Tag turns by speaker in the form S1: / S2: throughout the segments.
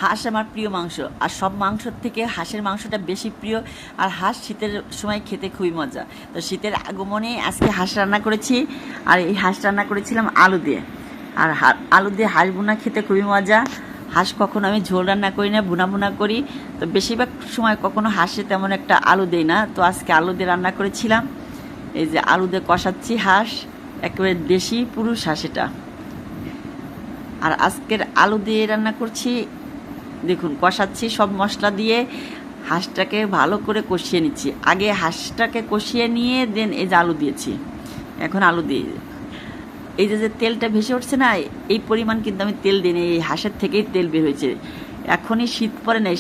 S1: হাঁস আমার প্রিয় মাংস, আর সব মাংসর থেকে হাঁসের মাংসটা বেশি প্রিয়। আর হাঁস শীতের সময় খেতে খুবই মজা। তো শীতের আগমনে আজকে হাঁস রান্না করেছি, আর এই হাঁস রান্না করেছিলাম আলু দিয়ে। আর আলু দিয়ে হাঁস ভুনা খেতে খুবই মজা। হাঁস কখনো আমি ঝোল রান্না করি না, ভুনা ভুনা করি। তো বেশিরভাগ সময় কখনো হাঁসে তেমন একটা আলু দেই না, তো আজকে আলু দিয়ে রান্না করেছিলাম। এই যে আলু দিয়ে কষাচ্ছি হাঁস, একেবারে দেশি পুরুষ হাঁস এটা। আর আজকের আলু দিয়ে রান্না করছি, দেখুন কষাচ্ছি সব মশলা দিয়ে। হাঁসটাকে ভালো করে কষিয়ে নিচ্ছি, আগে হাঁসটাকে কষিয়ে নিয়ে দেন এই যে আলু দিয়েছি। এখন আলু দিয়ে এই যে তেলটা ভেসে উঠছে না, এই পরিমাণ কিন্তু আমি তেল দিই, এই হাঁসের থেকেই তেল বের হয়েছে। এখনই শীত পড়ে না,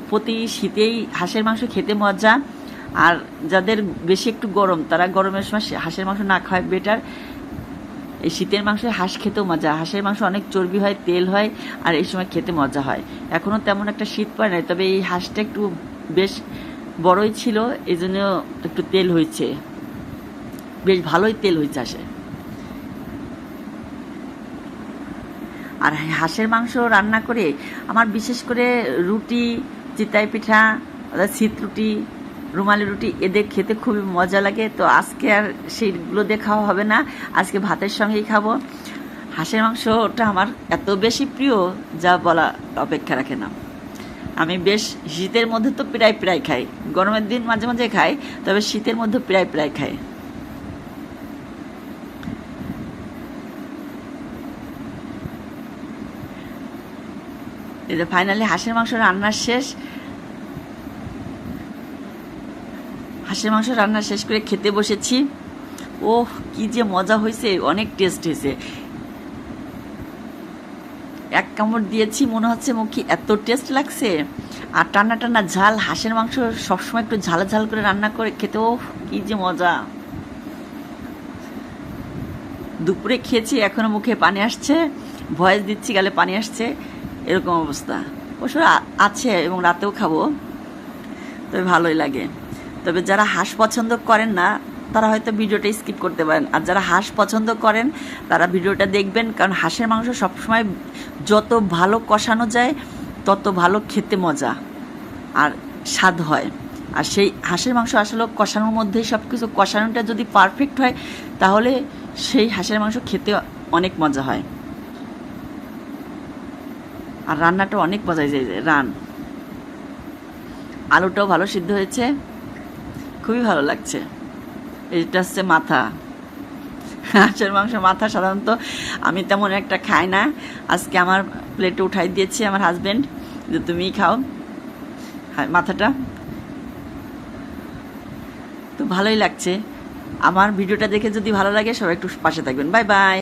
S1: প্রতি শীতেই হাঁসের মাংস খেতে মজা। আর যাদের বেশি একটু গরম, তারা গরমের সময় হাঁসের মাংস না খাওয়াই বেটার। এই শীতের মাংসে হাঁস খেতেও মজা, হাঁসের মাংস অনেক চর্বি হয়, তেল হয়, আর এই সময় খেতে মজা হয়। এখনও তেমন একটা শীত পড়ে নাই, তবে এই হাঁসটা একটু বেশ বড়ই ছিল, এই জন্য একটু তেল হয়েছে, বেশ ভালোই তেল হয়েছে হাঁসে। আর হাঁসের মাংস রান্না করে আমার বিশেষ করে রুটি, চিতাই পিঠা, শীত রুটি, রুমালি রুটি এদের খেতে খুবই মজা লাগে। তো আজকে আর সেইগুলো দিয়ে খাওয়া হবে না, আজকে ভাতের সঙ্গেই খাবো। হাঁসের মাংসটা আমার এত বেশি প্রিয়, যা বলা অপেক্ষা রাখে না। আমি বেশ শীতের মধ্যে তো প্রায় প্রায় খাই, গরমের দিন মাঝে মাঝে খাই, তবে শীতের মধ্যে প্রায় প্রায় খাই। এই যে ফাইনালি হাঁসের মাংস রান্নার শেষ। হাঁসের মাংস রান্না শেষ করে খেতে বসেছি। ওহ, কি যে মজা হয়েছে, অনেক টেস্ট হয়েছে। এক কামড় দিয়েছি, মনে হচ্ছে মুখে এত টেস্ট লাগছে। আর টান্না টান্না ঝাল, হাঁসের মাংস সবসময় একটু ঝাল ঝাল করে রান্না করে খেতে, ওহ কি যে মজা। দুপুরে খেয়েছি, এখনো মুখে পানি আসছে, ভয়েস দিচ্ছি গালে পানি আসছে, এরকম অবস্থা। অবশ্য আছে, এবং রাতেও খাবো, তবে ভালোই লাগে। তবে যারা হাঁস পছন্দ করেন না, তারা হয়তো ভিডিওটা স্কিপ করতে পারেন। আর যারা হাঁস পছন্দ করেন, তারা ভিডিওটা দেখবেন, কারণ হাঁসের মাংস সবসময় যত ভালো কষানো যায় তত ভালো খেতে মজা আর স্বাদ হয়। আর সেই হাঁসের মাংস আসলে কষানোর মধ্যেই সব কিছু, কষানোটা যদি পারফেক্ট হয় তাহলে সেই হাঁসের মাংস খেতে অনেক মজা হয়। আর রান্নাটা অনেক মজা হয়েছে, আলুটাও ভালো সিদ্ধ হয়েছে, খুবই ভালো লাগছে। এটা হচ্ছে মাথা, হাঁসের মাংস মাথা। সাধারণত আমি তেমন একটা খাই না, আজকে আমার প্লেটে উঠাই দিয়েছে আমার হাজবেন্ড, যে তুমিই খাও মাথাটা। তো ভালোই লাগছে। আমার ভিডিওটা দেখে যদি ভালো লাগে, সবাই একটু পাশে থাকবেন। Bye bye.